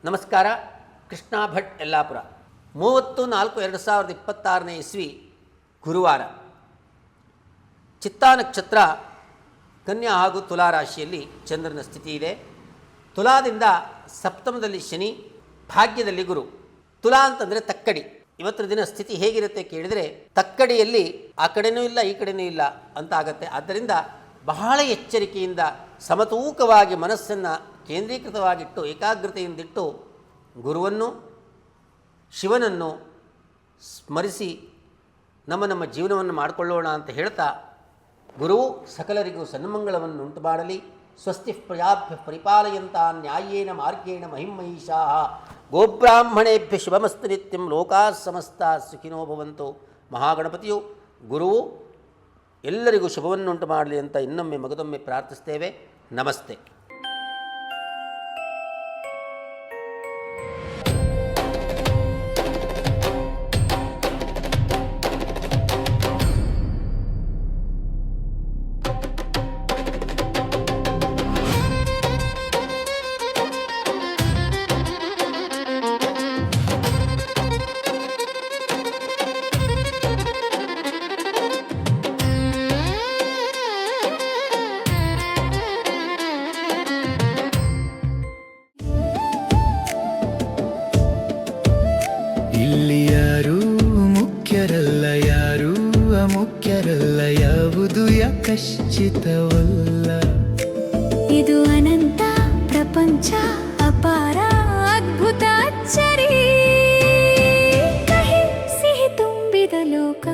ನಮಸ್ಕಾರ. ಕೃಷ್ಣ ಭಟ್, ಯಲ್ಲಾಪುರ. 30/4/2026 ಇಸ್ವಿ ಗುರುವಾರ. ಚಿತ್ತಾ ನಕ್ಷತ್ರ, ಕನ್ಯಾ ಹಾಗೂ ತುಲಾ ರಾಶಿಯಲ್ಲಿ ಚಂದ್ರನ ಸ್ಥಿತಿ ಇದೆ. ತುಲಾದಿಂದ ಸಪ್ತಮದಲ್ಲಿ ಶನಿ, ಭಾಗ್ಯದಲ್ಲಿ ಗುರು. ತುಲಾ ಅಂತಂದರೆ ತಕ್ಕಡಿ. ಇವತ್ತಿನ ದಿನ ಸ್ಥಿತಿ ಹೇಗಿರುತ್ತೆ ಕೇಳಿದರೆ, ತಕ್ಕಡಿಯಲ್ಲಿ ಆ ಕಡೆನೂ ಇಲ್ಲ ಈ ಕಡೆನೂ ಇಲ್ಲ ಅಂತ ಆಗತ್ತೆ. ಆದ್ದರಿಂದ ಬಹಳ ಎಚ್ಚರಿಕೆಯಿಂದ ಸಮತೂಕವಾಗಿ ಮನಸ್ಸನ್ನು ಕೇಂದ್ರೀಕೃತವಾಗಿಟ್ಟು ಏಕಾಗ್ರತೆಯಿಂದಿಟ್ಟು ಗುರುವನ್ನು, ಶಿವನನ್ನು ಸ್ಮರಿಸಿ ನಮ್ಮ ಜೀವನವನ್ನು ಮಾಡಿಕೊಳ್ಳೋಣ ಅಂತ ಹೇಳ್ತಾ, ಗುರುವು ಸಕಲರಿಗೂ ಸನ್ಮಂಗಳವನ್ನು ಉಂಟು ಮಾಡಲಿ. ಸ್ವಸ್ತಿ ಪ್ರಜಾಭ್ಯ ಪರಿಪಾಲಯಂತ ನ್ಯಾಯೇನ ಮಾರ್ಗೇಣ ಮಹಿಮಹಿಷಾ ಗೋಬ್ರಾಹ್ಮಣೇಭ್ಯ ಶುಭಮಸ್ತು ನಿತ್ಯಂ. ಲೋಕಾ ಸಮಸ್ತ ಸುಖಿನೋ ಭವಂತು. ಮಹಾಗಣಪತಿಯು ಗುರುವು ಎಲ್ಲರಿಗೂ ಶುಭವನ್ನುಂಟು ಮಾಡಲಿ ಅಂತ ಇನ್ನೊಮ್ಮೆ ಮಗದೊಮ್ಮೆ ಪ್ರಾರ್ಥಿಸ್ತೇವೆ. ನಮಸ್ತೆ. ಇಲ್ಲಿ ಯಾರೂ ಮುಖ್ಯರಲ್ಲ, ಯಾರೂ ಅಮುಖ್ಯರಲ್ಲ, ಯಾವುದು ಯಾಕಶ್ಚಿತವಲ್ಲ. ಇದು ಅನಂತ ಪ್ರಪಂಚ, ಅಪಾರ ಅದ್ಭುತ ಅಚ್ಚರಿ, ಕಹಿ ಸಿಹಿ ತುಂಬಿದ ಲೋಕ,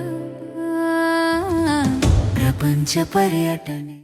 ಪ್ರಪಂಚ ಪರ್ಯಟನೆ.